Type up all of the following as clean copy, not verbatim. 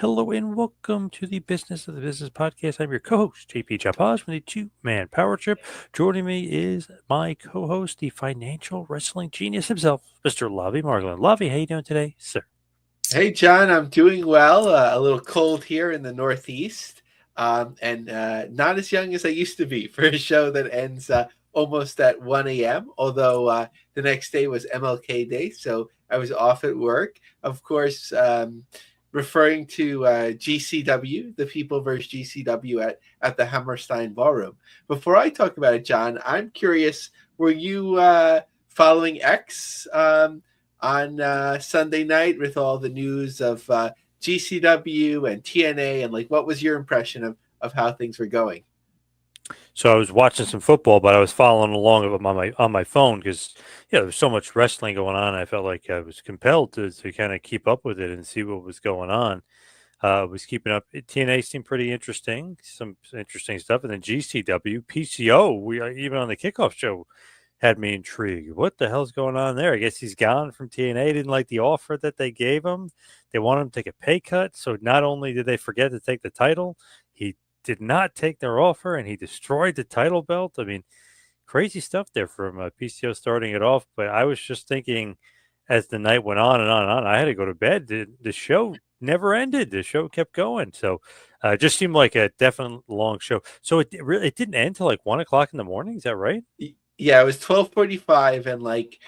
Hello and welcome to the Business of the Business podcast. I'm your co-host, JP Chapaz from the Two-Man Power Trip. Joining me is my co-host, the financial wrestling genius himself, Mr. Lavie Margolin. Lavie, how you doing today, sir? Hey, John, I'm doing well. A little cold here in the Northeast, and not as young as I used to be for a show that ends almost at 1 a.m. Although the next day was MLK Day, so I was off at work. Of course, referring to GCW, the People vs. GCW at the Hammerstein Ballroom. Before I talk about it, John, I'm curious, were you following X? On Sunday night with all the news of GCW and TNA, and like, what was your impression of how things were going? So I was watching some football, but I was following along on my phone because there was so much wrestling going on. I felt like I was compelled to kind of keep up with it and see what was going on. Was keeping up. TNA seemed pretty interesting, some interesting stuff, and then GCW, PCO. We even on the kickoff show had me intrigued. What the hell's going on there? I guess he's gone from TNA. Didn't like the offer that they gave him. They wanted him to take a pay cut. So not only did they forget to take the title, he did not take their offer, and he destroyed the title belt. I mean, crazy stuff there from PCO starting it off. But I was just thinking, as the night went on and on and on, I had to go to bed. The show never ended. The show kept going. So it just seemed like a definite long show. So it didn't end till like 1 o'clock in the morning. Is that right? Yeah, it was 12:45, and like,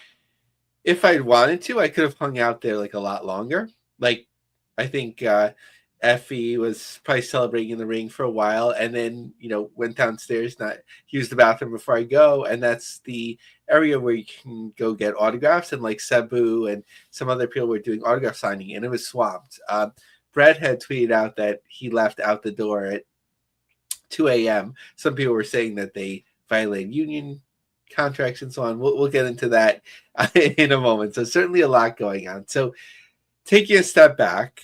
if I'd wanted to, I could have hung out there like a lot longer. Like, I think Effie was probably celebrating in the ring for a while, and then went downstairs, not use the bathroom before I go, and that's the area where you can go get autographs, and like Cebu and some other people were doing autograph signing, and it was swamped. Brett had tweeted out that he left out the door at 2 a.m. Some people were saying that they violated union contracts and so on. We'll get into that in a moment. So certainly a lot going on. So taking a step back,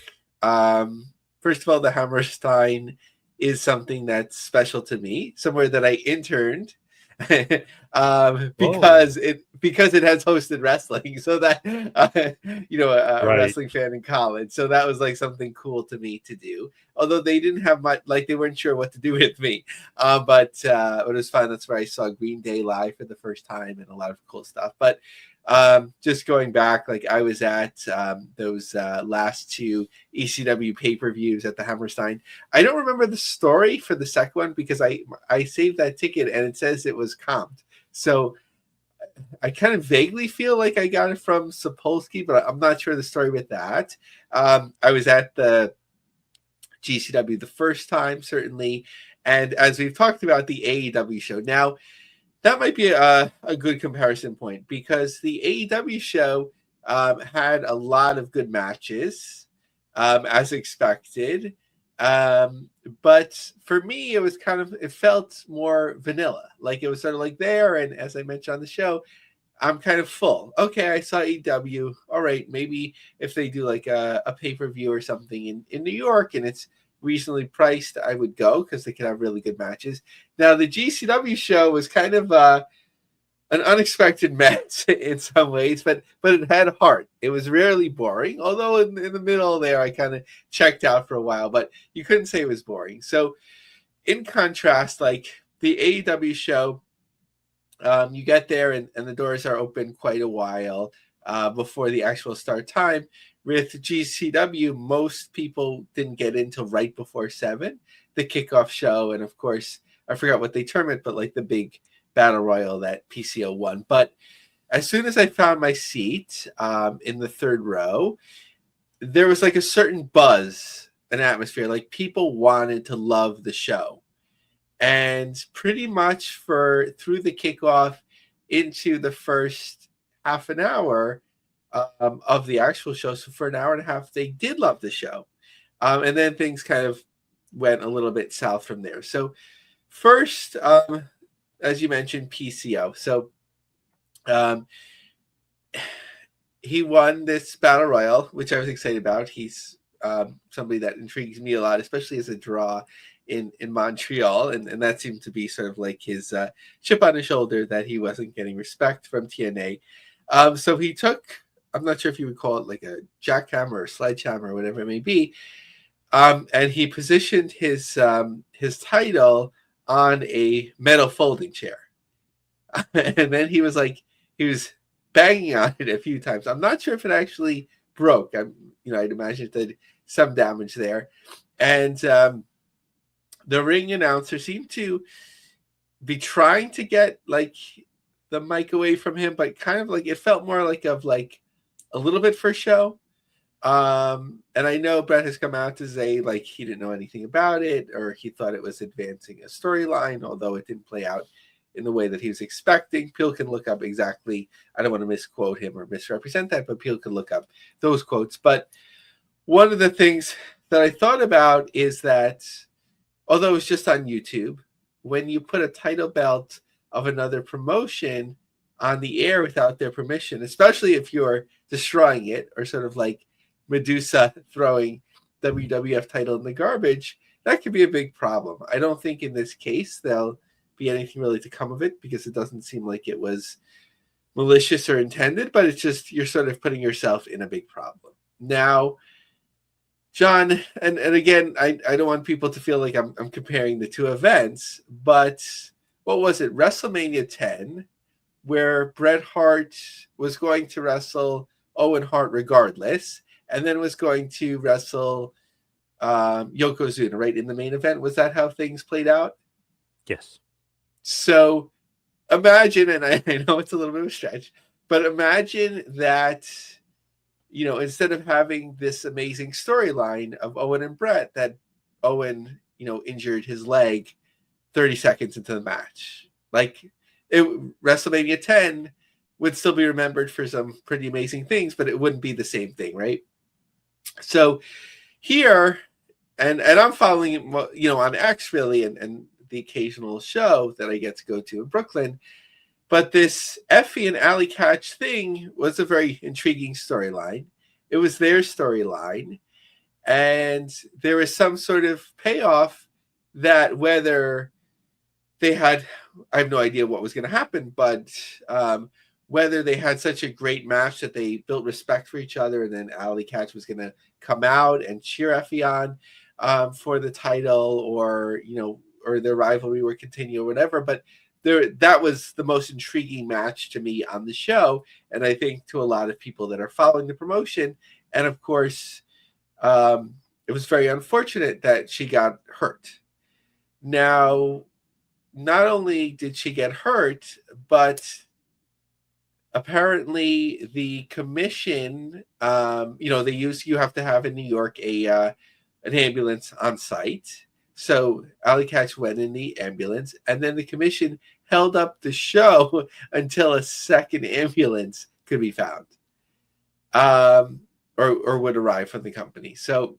first of all, the Hammerstein is something that's special to me, somewhere that I interned Oh, because it has hosted wrestling. So that a right. wrestling fan in college. So that was like something cool to me to do. Although they didn't have much, like they weren't sure what to do with me, but it was fun. That's where I saw Green Day live for the first time and a lot of cool stuff. But just going back, like I was at those last two ECW pay-per-views at the Hammerstein. I don't remember the story for the second one because I saved that ticket and it says it was comped. So I kind of vaguely feel like I got it from Sapolsky, but I'm not sure the story with that. I was at the GCW the first time, certainly. And as we've talked about, the AEW show. Now, that might be a good comparison point because the AEW show had a lot of good matches, as expected. But for me, it felt more vanilla. Like it was sort of like there. And as I mentioned on the show, I'm kind of full. Okay, I saw AEW. All right, maybe if they do like a pay-per-view or something in New York and it's reasonably priced, I would go because they could have really good matches. Now, the GCW show was kind of an unexpected mess in some ways, but it had heart. It was rarely boring, although in the middle there, I kind of checked out for a while, but you couldn't say it was boring. So, in contrast, like the AEW show, you get there and the doors are open quite a while before the actual start time. With GCW, most people didn't get in till right before 7, the kickoff show. And of course, I forgot what they term it, but like the big battle royal that PCO won. But as soon as I found my seat in the third row, there was like a certain buzz, an atmosphere. Like people wanted to love the show. And pretty much for through the kickoff into the first half an hour of the actual show, so for an hour and a half, they did love the show, and then things kind of went a little bit south from there. So first, as you mentioned, PCO. So um, he won this battle royal, which I was excited about. He's somebody that intrigues me a lot, especially as a draw in Montreal, and that seemed to be sort of like his chip on his shoulder that he wasn't getting respect from TNA. So he took, I'm not sure if you would call it like a jackhammer or sledgehammer or whatever it may be, And he positioned his title on a metal folding chair. And then he was banging on it a few times. I'm not sure if it actually broke. I'd imagine that some damage there. And the ring announcer seemed to be trying to get the mic away from him, but kind of it felt more like a little bit for show. And I know Brett has come out to say he didn't know anything about it, or he thought it was advancing a storyline, although it didn't play out in the way that he was expecting. People can look up exactly. I don't want to misquote him or misrepresent that, but people can look up those quotes. But one of the things that I thought about is that, although it's just on YouTube, when you put a title belt of another promotion on the air without their permission, especially if you're destroying it, or sort of like Medusa throwing WWF title in the garbage, that could be a big problem. I don't think in this case there'll be anything really to come of it, because it doesn't seem like it was malicious or intended, but it's just you're sort of putting yourself in a big problem. Now, John, and again, I don't want people to feel like I'm comparing the two events, but what was it? WrestleMania 10, where Bret Hart was going to wrestle Owen Hart regardless, and then was going to wrestle Yokozuna, right, in the main event. Was that how things played out? Yes. So imagine, and I know it's a little bit of a stretch, but imagine that, instead of having this amazing storyline of Owen and Bret, that Owen, injured his leg 30 seconds into the match. WrestleMania 10 would still be remembered for some pretty amazing things, but it wouldn't be the same thing, right? So here, and I'm following, on X really, and the occasional show that I get to go to in Brooklyn. But this Effie and Alley Catch thing was a very intriguing storyline. It was their storyline. And there was some sort of payoff that whether they had, I have no idea what was going to happen, but whether they had such a great match that they built respect for each other, and then Alley Catch was going to come out and cheer Effie on for the title, or, or their rivalry would continue or whatever. But that was the most intriguing match to me on the show, and I think to a lot of people that are following the promotion. And of course, it was very unfortunate that she got hurt. Now, not only did she get hurt, but apparently the commission, you have to have in New York an ambulance on site. So Alley Catch went in the ambulance, and then the commission held up the show until a second ambulance could be found, or would arrive from the company. So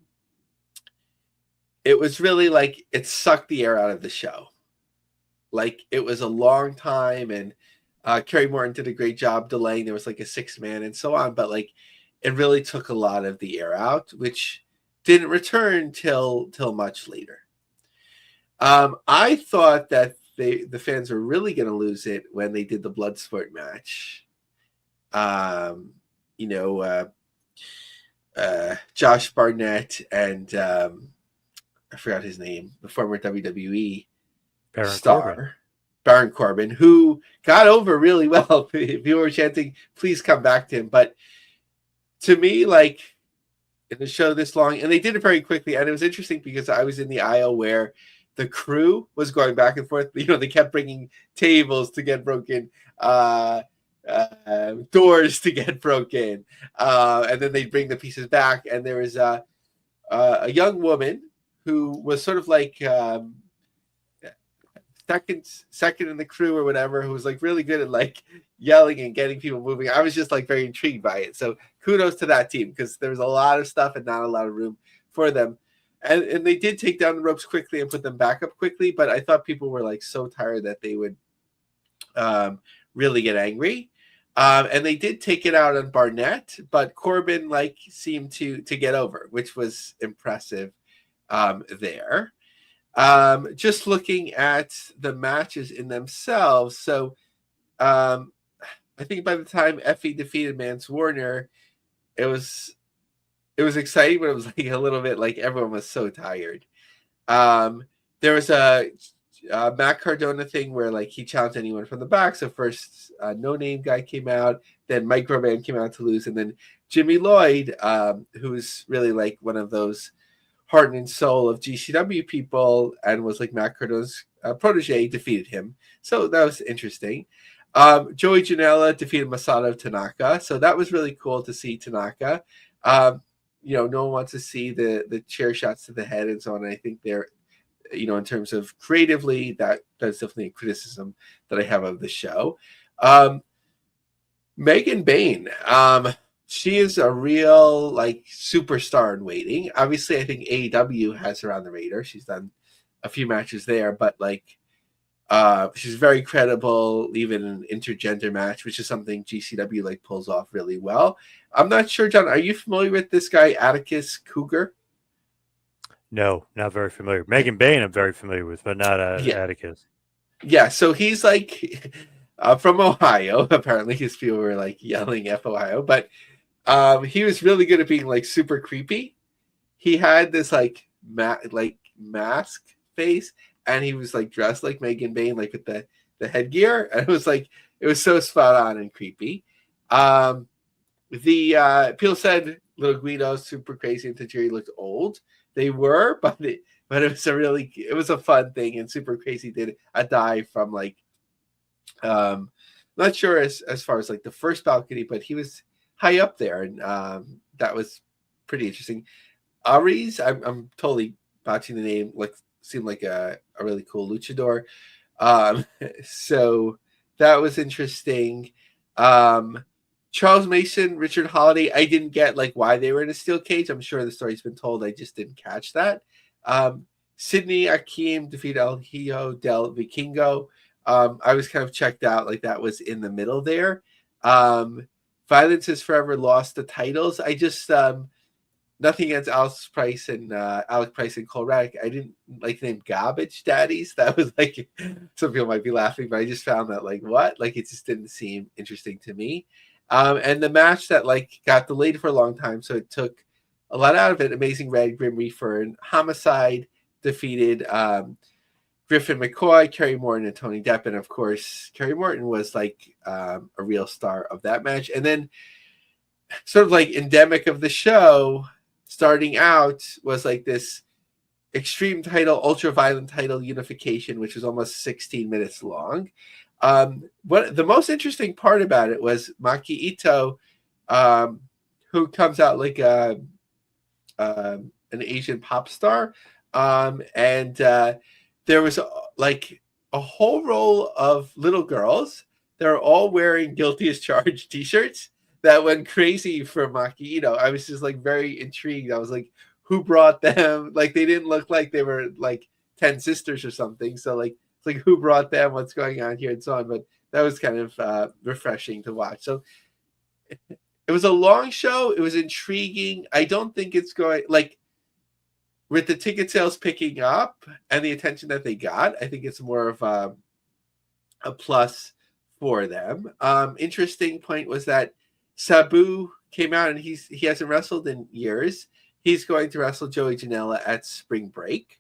it was really it sucked the air out of the show. It was a long time, and Kerry Morton did a great job delaying. There was a 6-man and so on, but it really took a lot of the air out, which didn't return till much later. I thought that the fans were really going to lose it when they did the Bloodsport match. Josh Barnett and I forgot his name, the former WWE star, Baron Corbin, who got over really well. People were chanting, "Please come back to him." But to me, in the show this long, and they did it very quickly, and it was interesting because I was in the aisle where the crew was going back and forth. They kept bringing tables to get broken, doors to get broken, and then they'd bring the pieces back. And there was a young woman who was sort of second in the crew or whatever, who was really good at yelling and getting people moving. I was just very intrigued by it. So kudos to that team, because there was a lot of stuff and not a lot of room for them. And they did take down the ropes quickly and put them back up quickly, but I thought people were so tired that they would really get angry. And they did take it out on Barnett, but Corbin seemed to get over, which was impressive there. Just looking at the matches in themselves, so I think by the time Effie defeated Mance Warner, it was it was exciting, but it was like a little bit like everyone was so tired. Um, there was a Matt Cardona thing where like he challenged anyone from the back. So first, No Name guy came out, then Microman came out to lose, and then Jimmy Lloyd, who's really like one of those heart and soul of GCW people and was like Matt Cardona's protege, defeated him. So that was interesting. Joey Janela defeated Masato Tanaka. So that was really cool to see Tanaka. No one wants to see the chair shots to the head and so on. I think they're, in terms of creatively, that's definitely a criticism that I have of the show. Megan Bain, she is a real like superstar in waiting. Obviously, I think AEW has her on the radar. She's done a few matches there, but like she's very credible, even in an intergender match, which is something GCW like pulls off really well. I'm not sure, John. Are you familiar with this guy, Atticus Cougar? No, not very familiar. Megan Bain, I'm very familiar with, but not Yeah, Atticus. yeah. So he's like from Ohio. Apparently, his people were like yelling "F Ohio," but he was really good at being like super creepy. He had this like mask face, and he was like dressed like Megan Bain, like with the headgear, and it was so spot on and creepy. The people said Little Guido super crazy and Tajiri looked old. They were, but it was a fun thing, and super crazy did a dive from like not sure as far as like the first balcony, but he was high up there, and that was pretty interesting. Aries, I'm totally botching the name, like seemed like a really cool luchador. So that was interesting. Charles Mason, Richard Holiday, I didn't get like why they were in a steel cage. I'm sure the story's been told. I just didn't catch that. Sydney Akeem defeated El Hijo del Vikingo. I was kind of checked out, like that was in the middle there. Violence is Forever lost the titles. I just nothing against Alex Price and Cole Raddick. I didn't like the name Garbage Daddies. That was like some people might be laughing, but I just found that like what? Like it just didn't seem interesting to me. And the match that like got delayed for a long time, so it took a lot out of it. Amazing Red, Grim Reaper, and Homicide defeated Griffin McCoy, Kerry Morton, and Tony Depp. And of course, Kerry Morton was like a real star of that match. And then sort of like endemic of the show, starting out was like this extreme title, ultra violent title unification, which was almost 16 minutes long. What the most interesting part about it was Maki Ito, who comes out like an Asian pop star, and there was like a whole row of little girls. They're all wearing "Guilty as Charged" T-shirts that went crazy for Maki Ito. I was just like very intrigued. I was like, who brought them? Like they didn't look like they were like 10 sisters or something. So like it's like who brought them? What's going on here and so on. But that was kind of refreshing to watch. So it was a long show. It was intriguing. I don't think it's going like with the ticket sales picking up and the attention that they got. I think it's more of a plus for them. Interesting point was that Sabu came out and he hasn't wrestled in years. He's going to wrestle Joey Janela at Spring Break.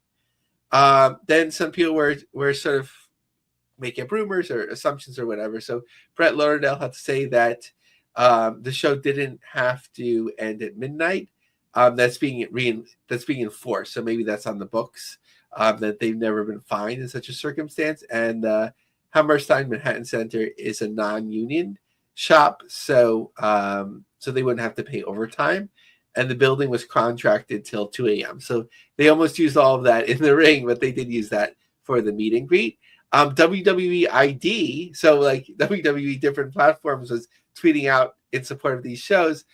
Then some people were sort of making up rumors or assumptions or whatever. So Brett Lauderdale had to say that the show didn't have to end at midnight. That's being enforced. So maybe that's on the books. That they've never been fined in such a circumstance. And Hammerstein Manhattan Center is a non-union shop, so they wouldn't have to pay overtime. And the building was contracted till 2 a.m. So they almost used all of that in the ring, but they did use that for the meet and greet. WWE ID, so like WWE different platforms was tweeting out in support of these shows.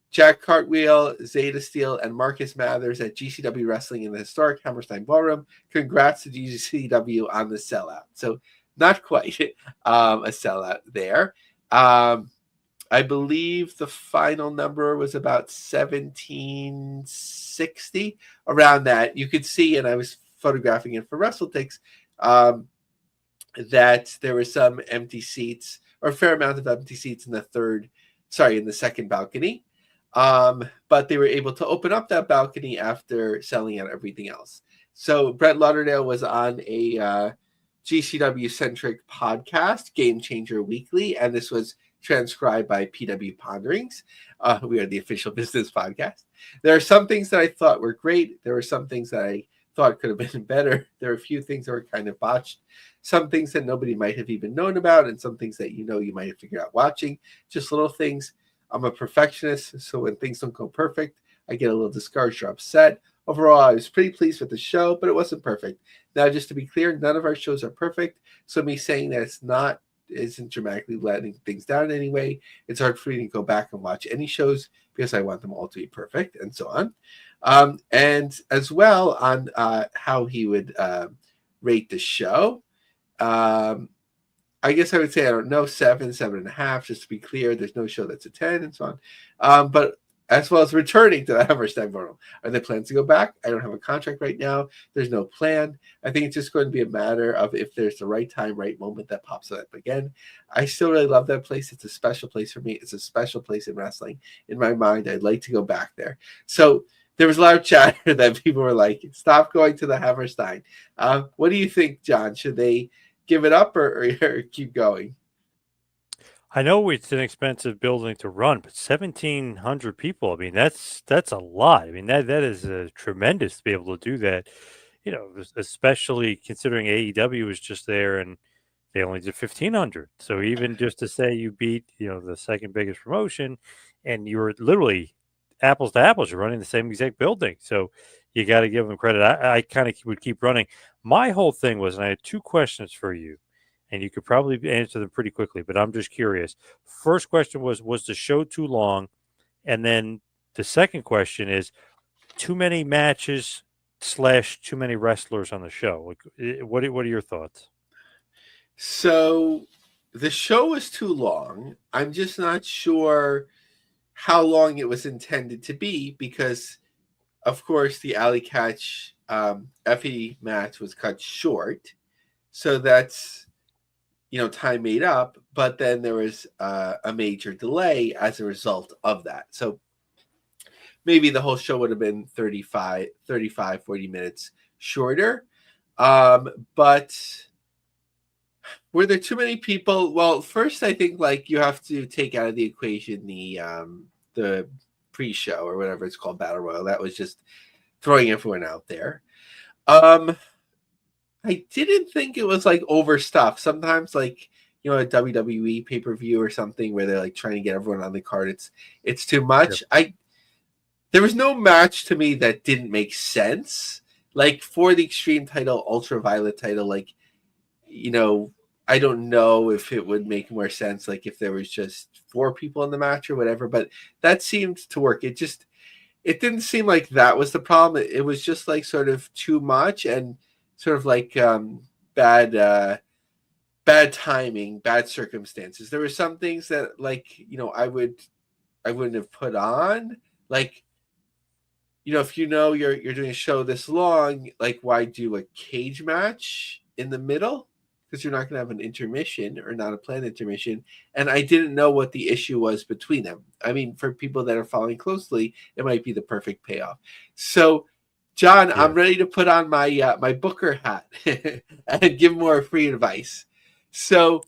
Jack Cartwheel, Zeta Steel, and Marcus Mathers at GCW Wrestling in the historic Hammerstein Ballroom. Congrats to GCW on the sellout. So not quite a sellout there. I believe the final number was about 1760, around that. You could see, and I was photographing it for WrestleTix, that there were some empty seats, or a fair amount of empty seats in the second balcony. But they were able to open up that balcony after selling out everything else. So Brett Lauderdale was on a GCW centric podcast, Game Changer Weekly, and this was transcribed by PW Ponderings. We are the official business podcast. There are some things that I thought were great. There were some things that I thought could have been better. There are a few things that were kind of botched. Some things that nobody might have even known about, and some things that you might have figured out watching. Just little things. I'm a perfectionist, so when things don't go perfect, I get a little discouraged or upset. Overall, I was pretty pleased with the show, but it wasn't perfect. Now, just to be clear, none of our shows are perfect. So me saying that isn't dramatically letting things down in any way. It's hard for me to go back and watch any shows because I want them all to be perfect and so on. And as well on how he would rate the show. I guess I would say, I don't know, 7.5, just to be clear. There's no show that's a 10 and so on. But as well as returning to the Hammerstein Portal. Are there plans to go back? I don't have a contract right now. There's no plan. I think it's just going to be a matter of if there's the right time, right moment that pops up again. I still really love that place. It's a special place for me. It's a special place in wrestling. In my mind, I'd like to go back there. So there was a lot of chatter that people were like, stop going to the Hammerstein. What do you think, John? Should they give it up or keep going? I know it's an expensive building to run, but 1,700 people. I mean, that's a lot. I mean, that is tremendous to be able to do that. Especially considering AEW was just there and they only did 1,500. So even just to say you beat the second biggest promotion, and you were literally apples to apples, you're running the same exact building. So you got to give them credit. I kind of would keep running. My whole thing was, and I had two questions for you. And you could probably answer them pretty quickly, but I'm just curious. First question was the show too long? And then the second question is, too many matches / too many wrestlers on the show? Like, what are your thoughts? So the show was too long. I'm just not sure how long it was intended to be because, of course, the Alley Catch Effie match was cut short. So that's time made up, but then there was a major delay as a result of that. So maybe the whole show would have been 35, 40 minutes shorter. But were there too many people? Well, first, I think you have to take out of the equation the pre-show or whatever it's called, Battle Royal. That was just throwing everyone out there. I didn't think it was overstuffed. Sometimes a WWE pay-per-view or something where they're trying to get everyone on the card. It's too much. Yep. There was no match to me that didn't make sense. For the Extreme title, Ultraviolet title, I don't know if it would make more sense if there was just 4 people in the match or whatever, but that seemed to work. It didn't seem like that was the problem. It was just sort of too much and sort of bad timing, bad circumstances. There were some things that I wouldn't have put on. If you're doing a show this long, why do a cage match in the middle? Because you're not going to have an intermission or not a planned intermission. And I didn't know what the issue was between them. I mean, for people that are following closely, it might be the perfect payoff. So John, I'm ready to put on my my Booker hat and give more free advice. So,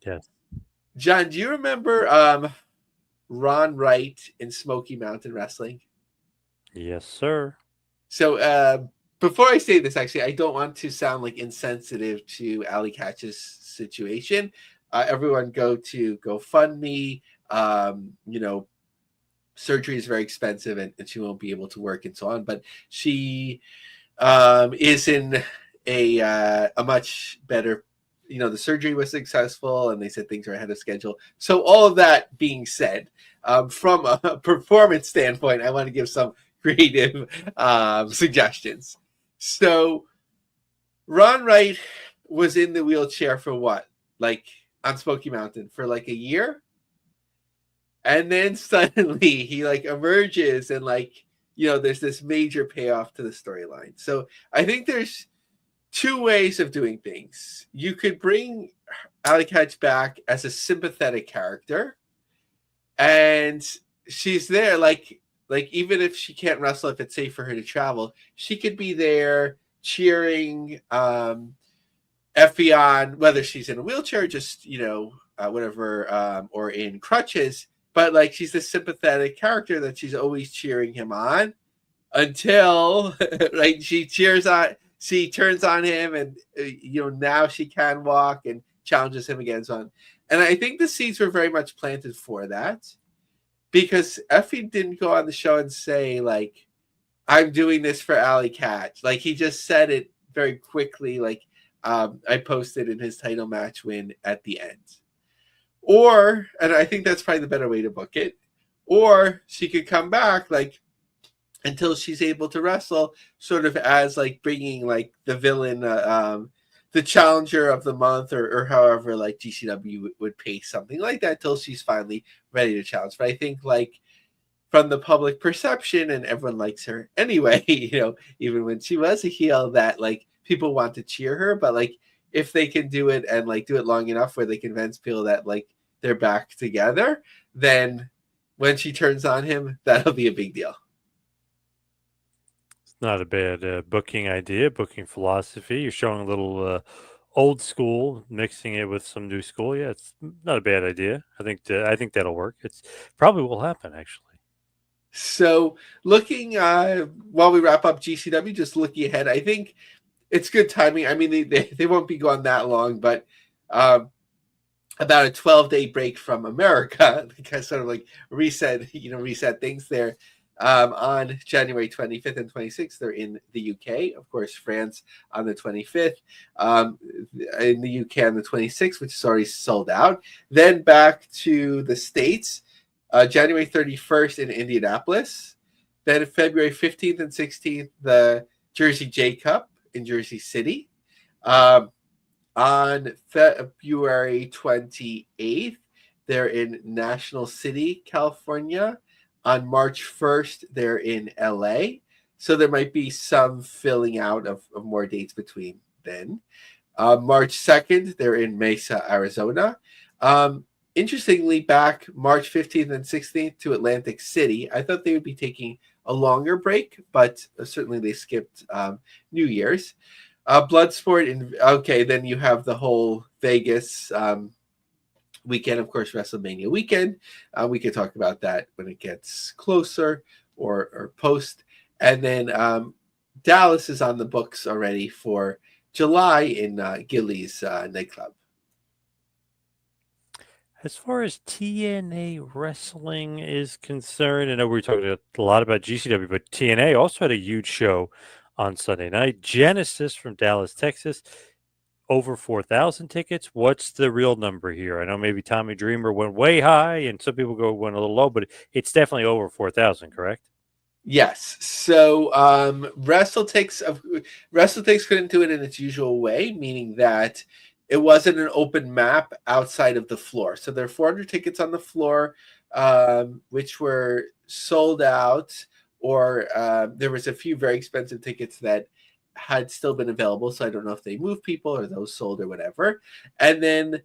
John, do you remember Ron Wright in Smoky Mountain Wrestling? Yes, sir. So, before I say this, actually, I don't want to sound insensitive to Alley Catch's situation. Everyone go to GoFundMe. Surgery is very expensive and she won't be able to work and so on. But she is in a much better, the surgery was successful and they said things are ahead of schedule. So all of that being said, from a performance standpoint, I want to give some creative suggestions. So Ron Wright was in the wheelchair for what? On Smoky Mountain for a year? And then suddenly he emerges and there's this major payoff to the storyline. So I think there's 2 ways of doing things. You could bring Alley Catch back as a sympathetic character, and she's there like even if she can't wrestle, if it's safe for her to travel, she could be there cheering Effie on, whether she's in a wheelchair, just whatever, or in crutches. But like she's this sympathetic character that she's always cheering him on until like she turns on him, and now she can walk and challenges him again. So on. And I think the seeds were very much planted for that, because Effie didn't go on the show and say like, I'm doing this for Alley Catch. Like he just said it very quickly, like I posted in his title match win at the end. Or, and I think that's probably the better way to book it, or she could come back like until she's able to wrestle, sort of as like bringing like the villain, the challenger of the month, or however like GCW would pay something like that till she's finally ready to challenge. But I think like from the public perception, and everyone likes her anyway, even when she was a heel, that like people want to cheer her. But like if they can do it and like do it long enough where they convince people that like they're back together, then when she turns on him, that'll be a big deal. It's not a bad booking idea, booking philosophy. You're showing a little old school, mixing it with some new school. Yeah, it's not a bad idea. I think that'll work. It's probably will happen actually. So looking while we wrap up GCW, just looking ahead, I think it's good timing. I mean, they won't be gone that long, but about a 12-day break from America, because sort of like reset things there. On January 25th and 26th, they're in the UK. Of course, France on the 25th. In the UK on the 26th, which is already sold out. Then back to the States, January 31st in Indianapolis. Then February 15th and 16th, the Jersey J Cup in Jersey City. On February 28th, they're in National City, California. On March 1st, they're in LA. So there might be some filling out of more dates between then. March 2nd, they're in Mesa, Arizona. Interestingly, back March 15th and 16th to Atlantic City. I thought they would be taking a longer break, but certainly they skipped New Year's. Bloodsport, then you have the whole Vegas weekend, of course, WrestleMania weekend. We can talk about that when it gets closer or post. And then Dallas is on the books already for July in Gillies nightclub. As far as TNA wrestling is concerned, I know we were talking a lot about GCW, but TNA also had a huge show on Sunday night. Genesis from Dallas, Texas, over 4,000 tickets. What's the real number here? I know maybe Tommy Dreamer went way high, and some people went a little low, but it's definitely over 4,000, correct? Yes. So WrestleTix couldn't do it in its usual way, meaning that it wasn't an open map outside of the floor. So there are 400 tickets on the floor, which were sold out, or there was a few very expensive tickets that had still been available. So I don't know if they moved people or those sold or whatever. And then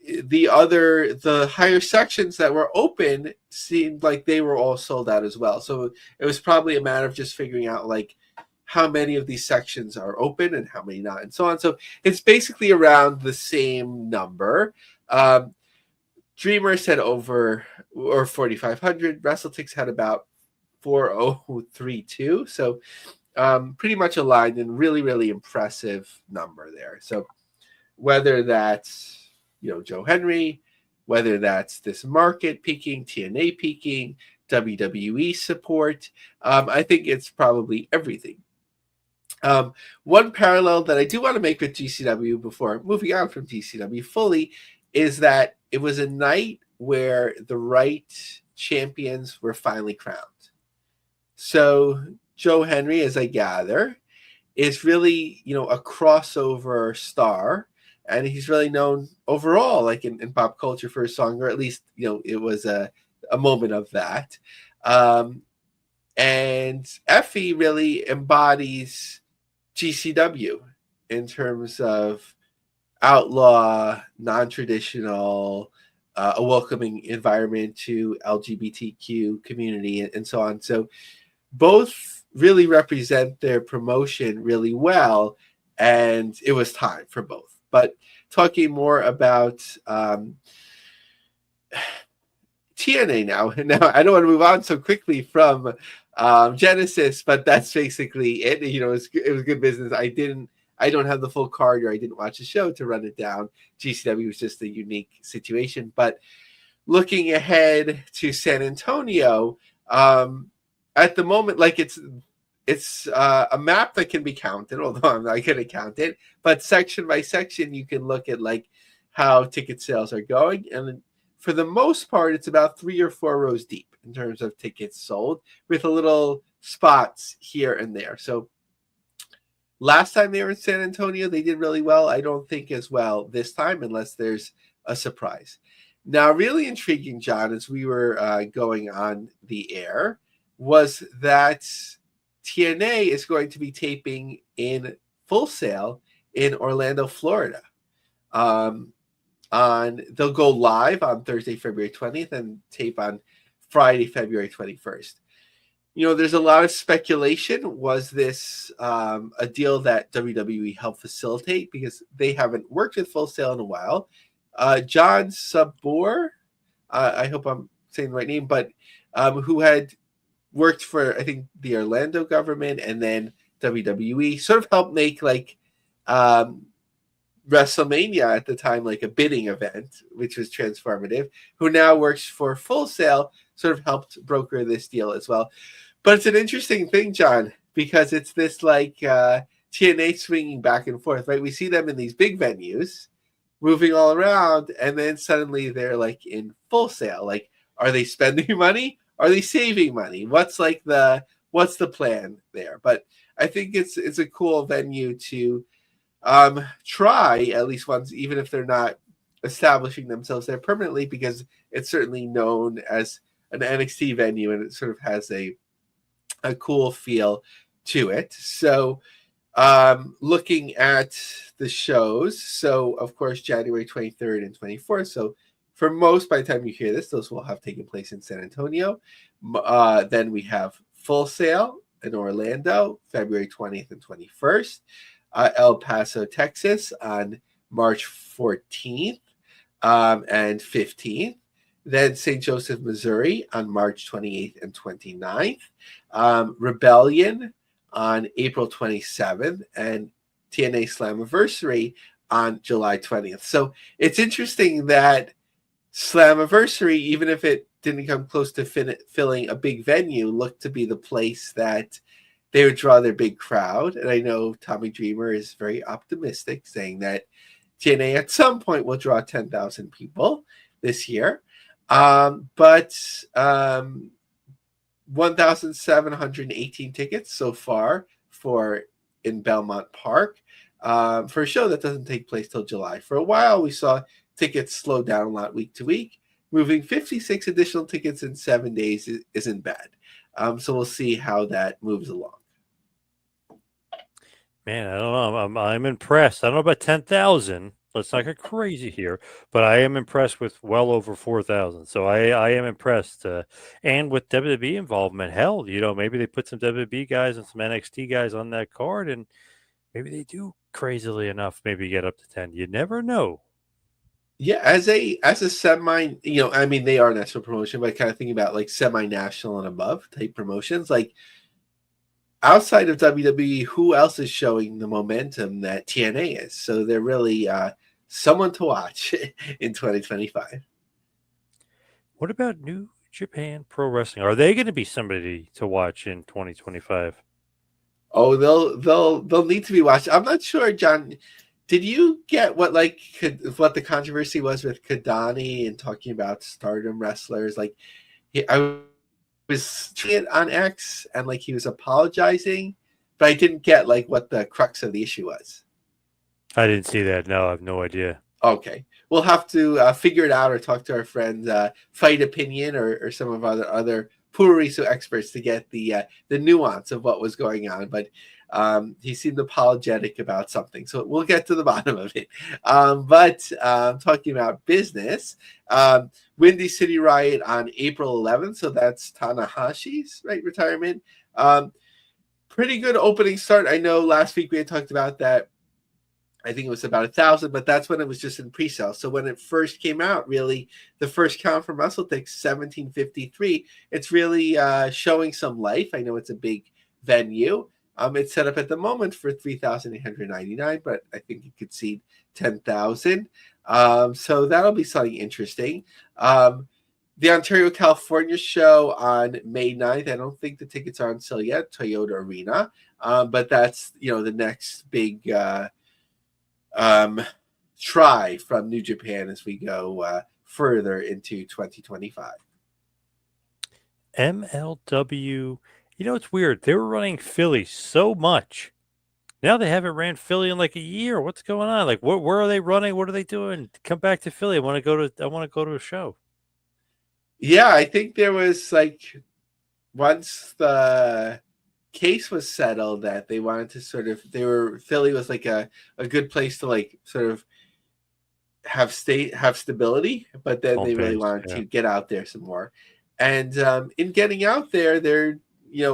the higher sections that were open seemed like they were all sold out as well. So it was probably a matter of just figuring out like how many of these sections are open and how many not, and so on. So it's basically around the same number. Dreamer said over or 4,500. WrestleTix had about 4,032. So pretty much aligned, and really, really impressive number there. So whether that's Joe Henry, whether that's this market peaking, TNA peaking, WWE support, I think it's probably everything. One parallel that I do want to make with GCW before moving on from GCW fully is that it was a night where the right champions were finally crowned. So Joe Henry, as I gather, is really, a crossover star. And he's really known overall, like in pop culture, for his song, or at least, it was a moment of that. And Effie really embodies GCW in terms of outlaw, non-traditional, a welcoming environment to LGBTQ community and so on. So both really represent their promotion really well, and it was time for both. But talking more about TNA now. Now I don't want to move on so quickly from Genesis, but that's basically it. You know, it was good business. I don't have the full card, or I didn't watch the show to run it down. GCW was just a unique situation. But looking ahead to San Antonio, at the moment, like it's a map that can be counted, although I'm not going to count it. But section by section, you can look at like how ticket sales are going, and for the most part, it's about 3 or 4 rows deep in terms of tickets sold, with a little spots here and there. So last time they were in San Antonio, they did really well. I don't think as well this time, unless there's a surprise. Now, really intriguing, John, as we were going on the air, was that TNA is going to be taping in Full Sail in Orlando, Florida. They'll go live on Thursday, February 20th, and tape on Friday, February 21st. You know, there's a lot of speculation. Was this a deal that WWE helped facilitate, because they haven't worked with Full Sail in a while? John Sabor, I hope I'm saying the right name, but who had worked for, I think, the Orlando government and then WWE, sort of helped make like WrestleMania at the time, like a bidding event, which was transformative, who now works for Full Sail, sort of helped broker this deal as well. But it's an interesting thing, John, because it's this like TNA swinging back and forth, right? We see them in these big venues moving all around, and then suddenly they're like in Full Sail. Like, are they spending money? Are they saving money? What's the plan there? But I think it's a cool venue to try at least once, even if they're not establishing themselves there permanently, because it's certainly known as an NXT venue, and it sort of has a cool feel to it. So looking at the shows, so of course January 23rd and 24th. So for most, by the time you hear this, those will have taken place in San Antonio. Then we have Full Sail in Orlando, February 20th and 21st. El Paso, Texas on March 14th and 15th. Then St. Joseph, Missouri on March 28th and 29th. Rebellion on April 27th, and TNA Slammiversary on July 20th. So it's interesting that Slammiversary, even if it didn't come close to filling a big venue, looked to be the place that they would draw their big crowd. And I know Tommy Dreamer is very optimistic, saying that TNA at some point will draw 10,000 people this year. But 1,718 tickets so far in Belmont Park for a show that doesn't take place till July. For a while, we saw tickets slow down a lot week to week. Moving 56 additional tickets in 7 days isn't bad. So we'll see how that moves along. Man, I don't know. I'm impressed. I don't know about 10,000. Let's not get crazy here, but I am impressed with well over 4,000. So I am impressed. And with WWE involvement, hell, you know, maybe they put some WWE guys and some NXT guys on that card, and maybe they do, crazily enough, maybe get up to 10. You never know. Yeah, as a semi, you know, I mean, they are national promotion, but kind of thinking about like semi-national and above type promotions, like outside of WWE, who else is showing the momentum that TNA is? So they're really someone to watch in 2025. What about New Japan Pro Wrestling? Are they going to be somebody to watch in 2025? Oh, they'll need to be watched. I'm not sure, John. Did you get what the controversy was with Kadani and talking about Stardom wrestlers? Like, I was seeing it on X, and like he was apologizing, but I didn't get like what the crux of the issue was. I didn't see that. No, I have no idea. Okay, we'll have to figure it out, or talk to our friend Fight Opinion, or some of our other Pueriso experts to get the nuance of what was going on, but he seemed apologetic about something. So we'll get to the bottom of it. But talking about business, Windy City Riot on April 11th. So that's Tanahashi's retirement. Pretty good opening start. I know last week we had talked about that. I think it was about 1,000, but that's when it was just in pre-sale. So when it first came out, really, the first count from WrestleTix, 1753, it's really showing some life. I know it's a big venue. It's set up at the moment for 3,899, but I think it could seat 10,000. So that'll be something interesting. The Ontario, California show on May 9th. I don't think the tickets are on sale yet, Toyota Arena. But that's, the next big try from New Japan as we go further into 2025. MLW, it's weird. They were running Philly so much. Now they haven't ran Philly in like a year. What's going on? Like, where are they running? What are they doing? Come back to Philly. I want to go to a show. Yeah, I think there was once the case was settled that they wanted to Philly was like a good place to sort of have stability, but then they really wanted to get out there some more. And in getting out there, they're,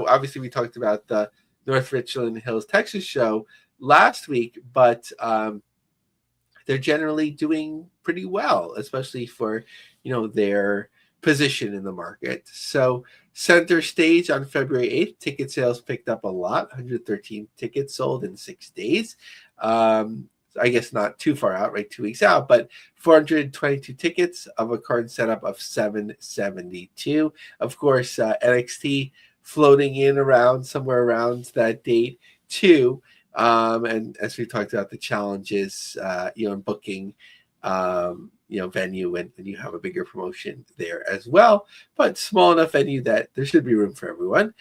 obviously we talked about the North Richland Hills, Texas show last week, but they're generally doing pretty well, especially for, their position in the market. So center stage on February 8th, ticket sales picked up a lot, 113 tickets sold in 6 days. I guess not too far out, 2 weeks out, but 422 tickets of a card setup of 772. Of course, NXT floating in somewhere around that date too. And as we talked about the challenges, in booking, venue when you have a bigger promotion there as well, but small enough venue that there should be room for everyone.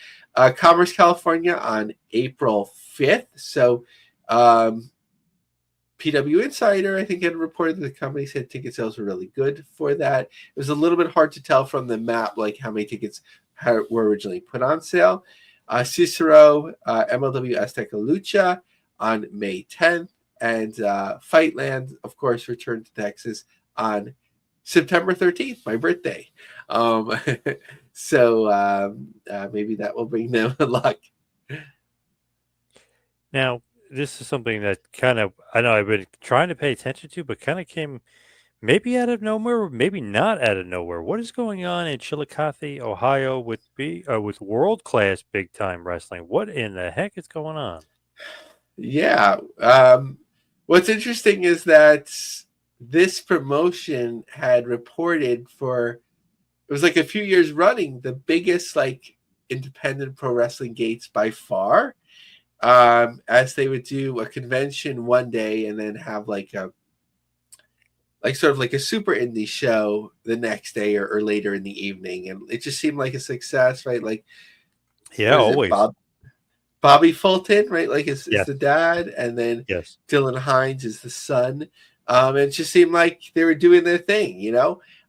Commerce, California on April 5th. So PW Insider, I think, had reported that the company said ticket sales were really good for that. It was a little bit hard to tell from the map, how many tickets were originally put on sale. Cicero, MLW Azteca Lucha on May 10th. And Fightland, of course, returned to Texas on September 13th, my birthday. So maybe that will bring them luck. Now, this is something that I know I've been trying to pay attention to, but kind of came maybe out of nowhere, or maybe not out of nowhere. What is going on in Chillicothe, Ohio with world-class big-time wrestling? What in the heck is going on? Yeah. What's interesting is that this promotion had reported it was a few years running, the biggest independent pro wrestling gates by far, as they would do a convention one day and then have a super indie show the next day or later in the evening. And it just seemed like a success, right? Yeah, always. Bobby Fulton, right? Is Yes. the dad, and then yes, Dylan Hines is the son. It just seemed like they were doing their thing,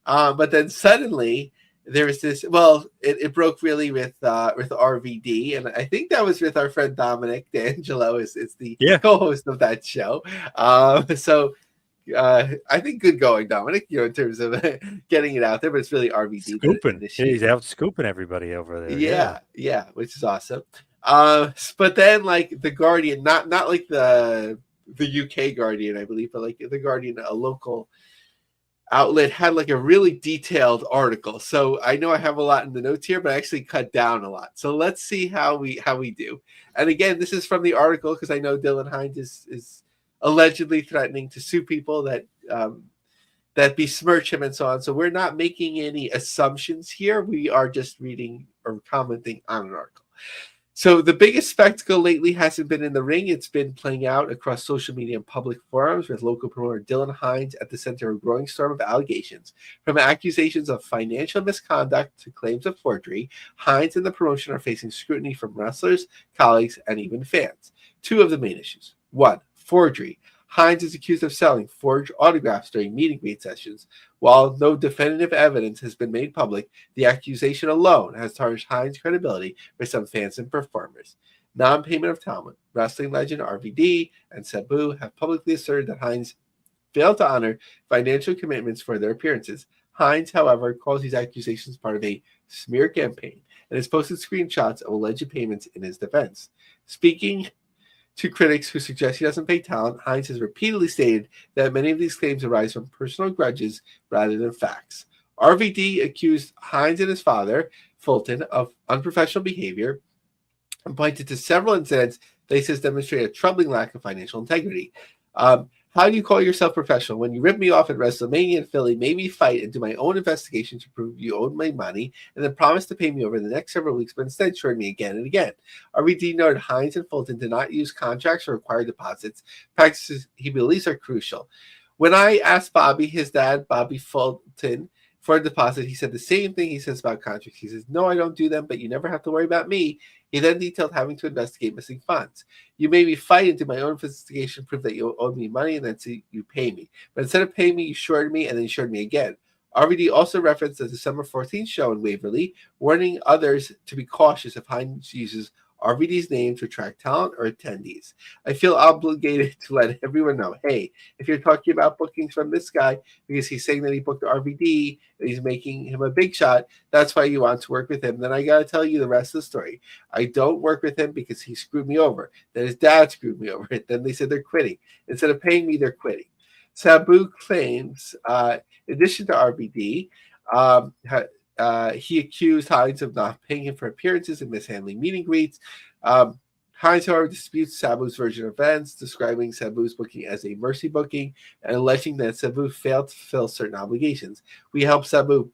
But then suddenly there was this. Well, it broke really with RVD, and I think that was with our friend Dominic D'Angelo. Is the co-host of that show. So I think good going, Dominic. In terms of getting it out there, but it's really RVD scooping. He's out scooping everybody over there. Yeah, which is awesome. But then the Guardian, not like the UK Guardian, I believe, but the Guardian, a local outlet, had a really detailed article. So I know I have a lot in the notes here, but I actually cut down a lot. So let's see how we do. And again, this is from the article because I know Dylan Hines is allegedly threatening to sue people that besmirch him and so on. So we're not making any assumptions here. We are just reading or commenting on an article. So the biggest spectacle lately hasn't been in the ring. It's been playing out across social media and public forums with local promoter Dylan Hines at the center of a growing storm of allegations. From accusations of financial misconduct to claims of forgery, Hines and the promotion are facing scrutiny from wrestlers, colleagues, and even fans. Two of the main issues. One, forgery. Hines is accused of selling forged autographs during meet and greet sessions. While no definitive evidence has been made public, the accusation alone has tarnished Hines' credibility with some fans and performers. Non-payment of talent. Wrestling legend RVD and Sabu have publicly asserted that Hines failed to honor financial commitments for their appearances. Hines, however, calls these accusations part of a smear campaign and has posted screenshots of alleged payments in his defense. Speaking to critics who suggest he doesn't pay talent, Hines has repeatedly stated that many of these claims arise from personal grudges rather than facts. RVD accused Hines and his father, Fulton, of unprofessional behavior and pointed to several incidents they says demonstrate a troubling lack of financial integrity. How do you call yourself professional when you rip me off at WrestleMania in Philly, made me fight and do my own investigation to prove you owed my money, and then promised to pay me over the next several weeks, but instead shorted me again and again? RVD noted Hines and Fulton did not use contracts or require deposits, practices he believes are crucial. When I asked Bobby, his dad, Bobby Fulton, for a deposit, he said the same thing he says about contracts. He says, "No, I don't do them, but you never have to worry about me." He then detailed having to investigate missing funds. "You made me fight and do my own investigation, prove that you owed me money, and then say you pay me. But instead of paying me, you shorted me and then you shorted me again." RVD also referenced the December 14th show in Waverly, warning others to be cautious if Hines uses RVD's name to attract talent or attendees. "I feel obligated to let everyone know, hey, if you're talking about bookings from this guy because he's saying that he booked RVD and he's making him a big shot, that's why you want to work with him, then I got to tell you the rest of the story. I don't work with him because he screwed me over. Then his dad screwed me over. Then they said they're quitting. Instead of paying me, they're quitting." Sabu claims, in addition to RVD, he accused Hines of not paying him for appearances and mishandling meet and greets. Hines, however, disputes Sabu's version of events, describing Sabu's booking as a mercy booking and alleging that Sabu failed to fulfill certain obligations. "We helped Sabu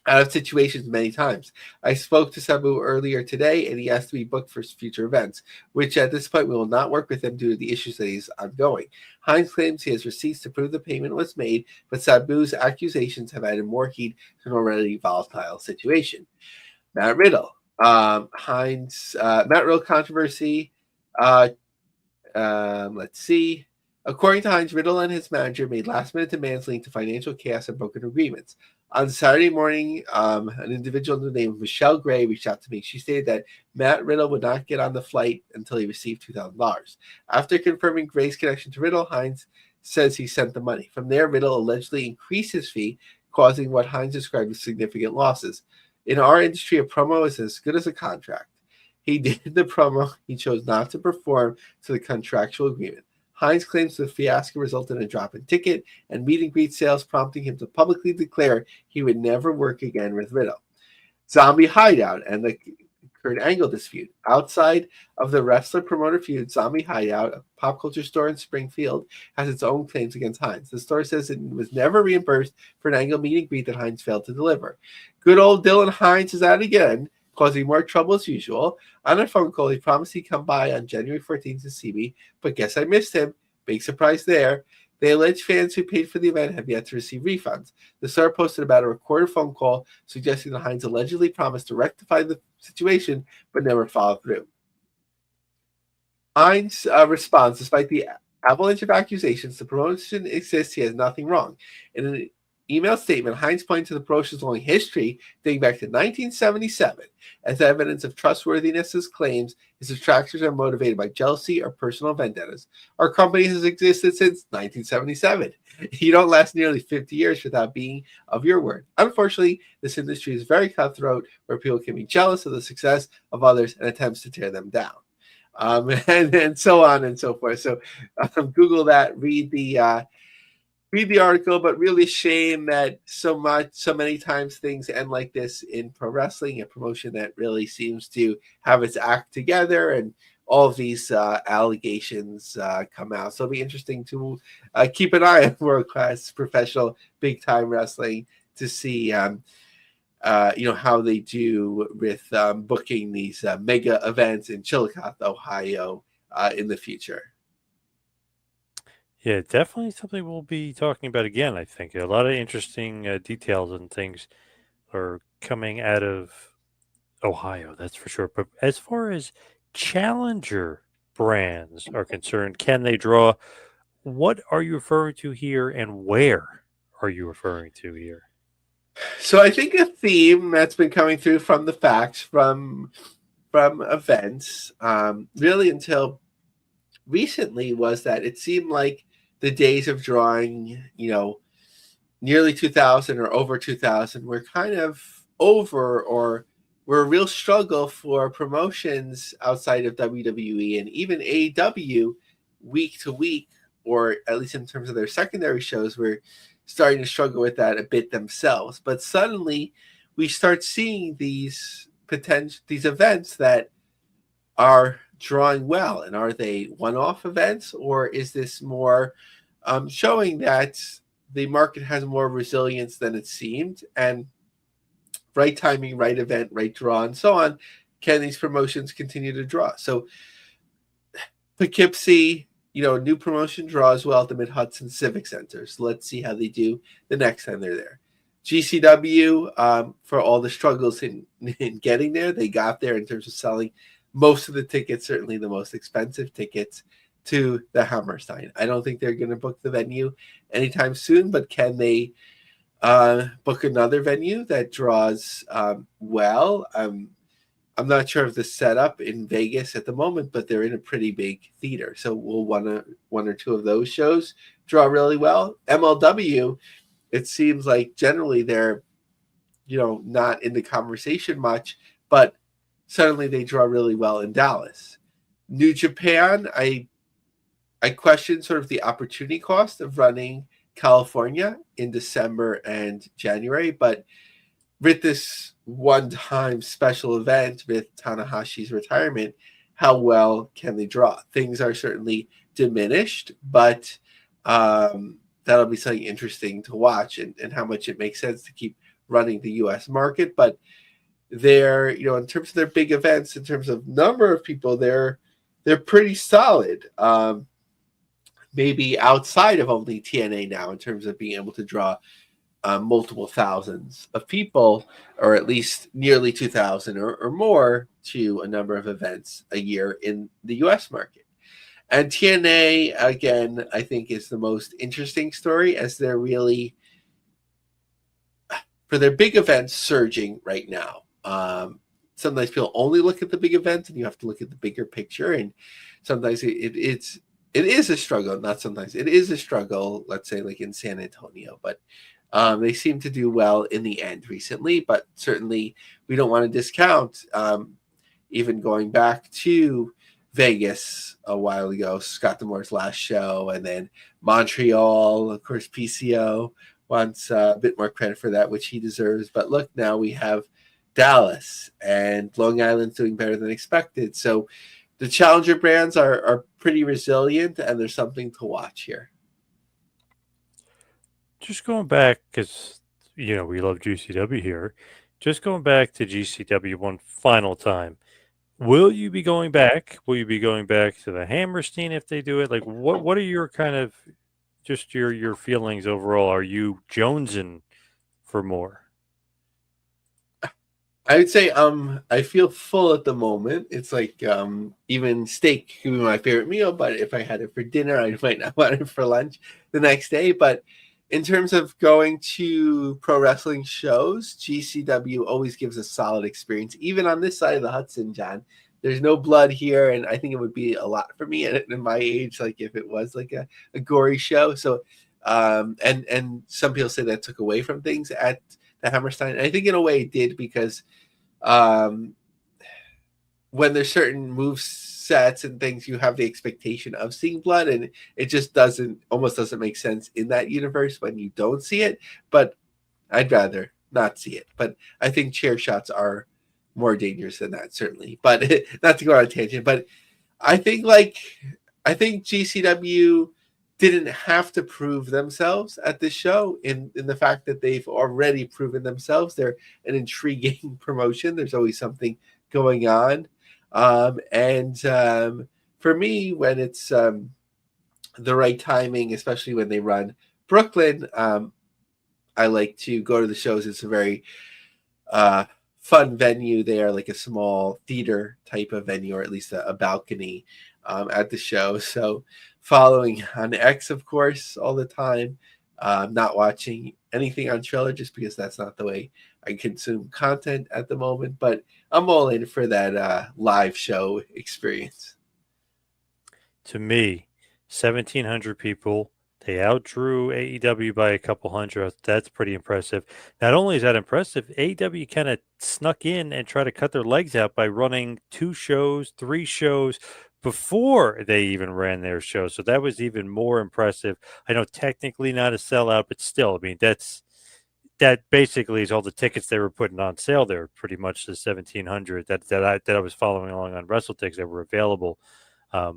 out of situations many times. I spoke to Sabu earlier today, and he asked to be booked for future events, which at this point we will not work with him due to the issues that he's ongoing." Hines claims he has receipts to prove the payment was made, but Sabu's accusations have added more heat to an already volatile situation. Matt Riddle. Matt Riddle controversy. Uh, let's see. According to Hines, Riddle and his manager made last-minute demands linked to financial chaos and broken agreements. On Saturday morning, an individual named Michelle Gray reached out to me. She stated that Matt Riddle would not get on the flight until he received $2,000. After confirming Gray's connection to Riddle, Hines says he sent the money. From there, Riddle allegedly increased his fee, causing what Hines described as significant losses. "In our industry, a promo is as good as a contract. He did the promo. He chose not to perform to the contractual agreement." Hines claims the fiasco resulted in a drop in ticket and meet and greet sales, prompting him to publicly declare he would never work again with Riddle. Zombie Hideout and the Kurt Angle dispute. Outside of the wrestler promoter feud, Zombie Hideout, a pop culture store in Springfield, has its own claims against Hines. The store says it was never reimbursed for an Angle meet and greet that Hines failed to deliver. Good old Dylan Hines is at it again, causing more trouble as usual. On a phone call, he promised he'd come by on January 14th to see me, but guess I missed him. Big surprise there. They allege fans who paid for the event have yet to receive refunds. The Star posted about a recorded phone call suggesting that Hines allegedly promised to rectify the situation, but never followed through. Hines responds, despite the avalanche of accusations, the promotion exists, he has nothing wrong. In an email statement, Hines pointed to the promotion's long history dating back to 1977 as evidence of trustworthiness. His claims his detractors are motivated by jealousy or personal vendettas. "Our company has existed since 1977. You don't last nearly 50 years without being of your word. Unfortunately, this industry is very cutthroat, where people can be jealous of the success of others and attempts to tear them down." And so on and so forth. So Google that, read the article, but really shame that so many times things end like this in pro wrestling, a promotion that really seems to have its act together, and all of these allegations come out. So it'll be interesting to keep an eye on world class professional big time wrestling to see how they do with booking these mega events in Chillicothe, Ohio, in the future. Yeah, definitely something we'll be talking about again. I think a lot of interesting details and things are coming out of Ohio, that's for sure. But as far as challenger brands are concerned, can they draw what are you referring to here, and where are you referring to here? So I think a theme that's been coming through from the facts from events, really until recently, was that it seemed like the days of drawing, nearly 2000 or over 2000 were kind of over, or were a real struggle for promotions outside of WWE and even AEW week to week, or at least in terms of their secondary shows, were starting to struggle with that a bit themselves. But suddenly we start seeing these events that are drawing well. And are they one-off events, or is this more showing that the market has more resilience than it seemed? And right timing, right event, right draw, and so on. Can these promotions continue to draw? So Poughkeepsie, new promotion draws well at the Mid-Hudson Civic Center. So let's see how they do the next time they're there. GCW, for all the struggles in getting there, they got there in terms of selling most of the tickets, certainly the most expensive tickets, to the Hammerstein. I don't think they're going to book the venue anytime soon, but can they book another venue that draws well? I'm not sure of the setup in Vegas at the moment, but they're in a pretty big theater. So will one or two of those shows draw really well? MLW, it seems like generally they're, not in the conversation much, but suddenly they draw really well in Dallas. New Japan, I question sort of the opportunity cost of running California in December and January, but with this one-time special event with Tanahashi's retirement, how well can they draw? Things are certainly diminished, but that'll be something interesting to watch, and how much it makes sense to keep running the U.S. market. But they're, in terms of their big events, in terms of number of people, they're pretty solid. Maybe outside of only TNA now, in terms of being able to draw multiple thousands of people, or at least nearly 2,000 or more, to a number of events a year in the US market. And TNA, again, I think is the most interesting story, as they're really, for their big events, surging right now. Sometimes people only look at the big events, and you have to look at the bigger picture. And sometimes it is a struggle. Not sometimes, it is a struggle, let's say like in San Antonio, but they seem to do well in the end recently. But certainly we don't want to discount, even going back to Vegas a while ago, Scott D'Amore's last show, and then Montreal, of course, PCO wants a bit more credit for that, which he deserves. But look, now we have Dallas, and Long Island's doing better than expected. So the challenger brands are pretty resilient, and there's something to watch here. Just going back, because we love GCW here. Just going back to GCW one final time. Will you be going back? Will you be going back to the Hammerstein if they do it? Like, what are your kind of, just your feelings overall? Are you jonesing for more? I would say I feel full at the moment. It's like even steak could be my favorite meal, but if I had it for dinner, I might not want it for lunch the next day. But in terms of going to pro wrestling shows, GCW always gives a solid experience, even on this side of the Hudson, John. There's no blood here, and I think it would be a lot for me at my age, like if it was like a gory show. So and some people say that took away from things at the Hammerstein. I think in a way it did, because when there's certain move sets and things, you have the expectation of seeing blood, and it just almost doesn't make sense in that universe when you don't see it. But I'd rather not see it. But I think chair shots are more dangerous than that, certainly. But not to go on a tangent, but I think GCW didn't have to prove themselves at this show, in the fact that they've already proven themselves. They're an intriguing promotion. There's always something going on. And for me, when it's the right timing, especially when they run Brooklyn, I like to go to the shows. It's a very fun venue there, like a small theater type of venue, or at least a balcony. at the show. So following on X, of course, all the time. Not watching anything on Triller just because that's not the way I consume content at the moment. But I'm all in for that live show experience. To me, 1,700 people. They outdrew AEW by a couple hundred. That's pretty impressive. Not only is that impressive, AEW kind of snuck in and tried to cut their legs out by running 2 shows, 3 shows before they even ran their show. So that was even more impressive. I know technically not a sellout, but still, I mean, that basically is all the tickets they were putting on sale there, pretty much the 1,700 that I was following along on WrestleTix that were available.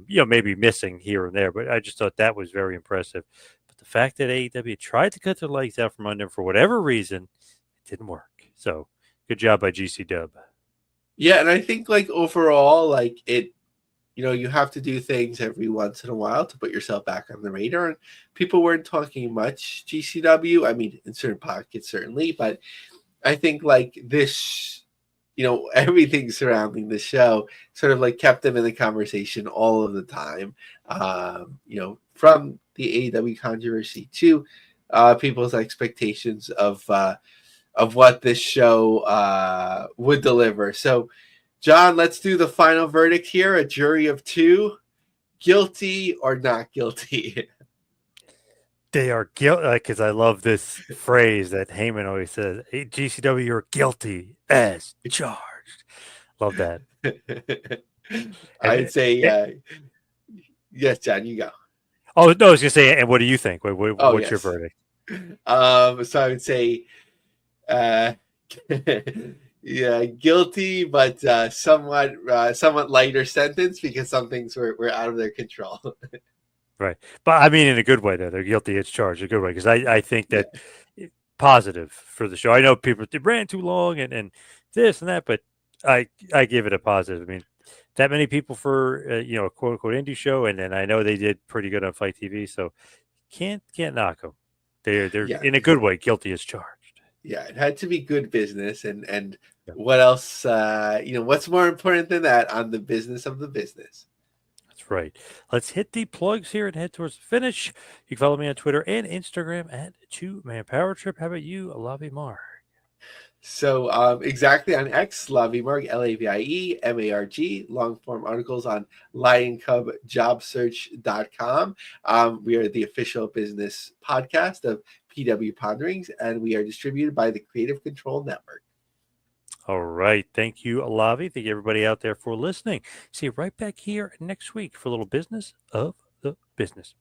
Maybe missing here and there, but I just thought that was very impressive. But the fact that AEW tried to cut their legs out from under them for whatever reason, it didn't work. So good job by GCW. Yeah, and I think like overall, like you have to do things every once in a while to put yourself back on the radar. And people weren't talking much GCW. I mean, in certain pockets, certainly, but I think like this, everything surrounding the show sort of like kept them in the conversation all of the time. From the AEW controversy to people's expectations of what this show would deliver. So, John, let's do the final verdict here. A jury of 2, guilty or not guilty. They are guilty because I love this phrase that Heyman always says: hey, "GCW, you're guilty as charged." Love that. I'd And say, yes, John, you go. oh no, I was gonna say, and what do you think? Oh, What's your yes. verdict? So I would say, uh, yeah, guilty, but somewhat lighter sentence because some things were out of their control. Right. But I mean, in a good way, though. They're guilty as charged, a good way. Because I think Yeah, that positive for the show. I know people, they ran too long and this and that, but I give it a positive. I mean, that many people for, a quote unquote indie show. And then I know they did pretty good on Fight TV. So can't knock them. They're yeah, in a good way, guilty as charged. yeah. It had to be good business, and Yeah, what else? What's more important than that on the business of the business? that's right. Let's hit the plugs here and head towards the finish. You can follow me on Twitter and Instagram at 2Man Power Trip. How about you, Lavie Mar? So exactly on X, Lavie Marg, LAVIE, long form articles on LionCubJobSearch.com. We are the official business podcast of PW Ponderings, and we are distributed by the Creative Control Network. All right. Thank you, Lavie. Thank you, everybody out there for listening. See you right back here next week for a little business of the business.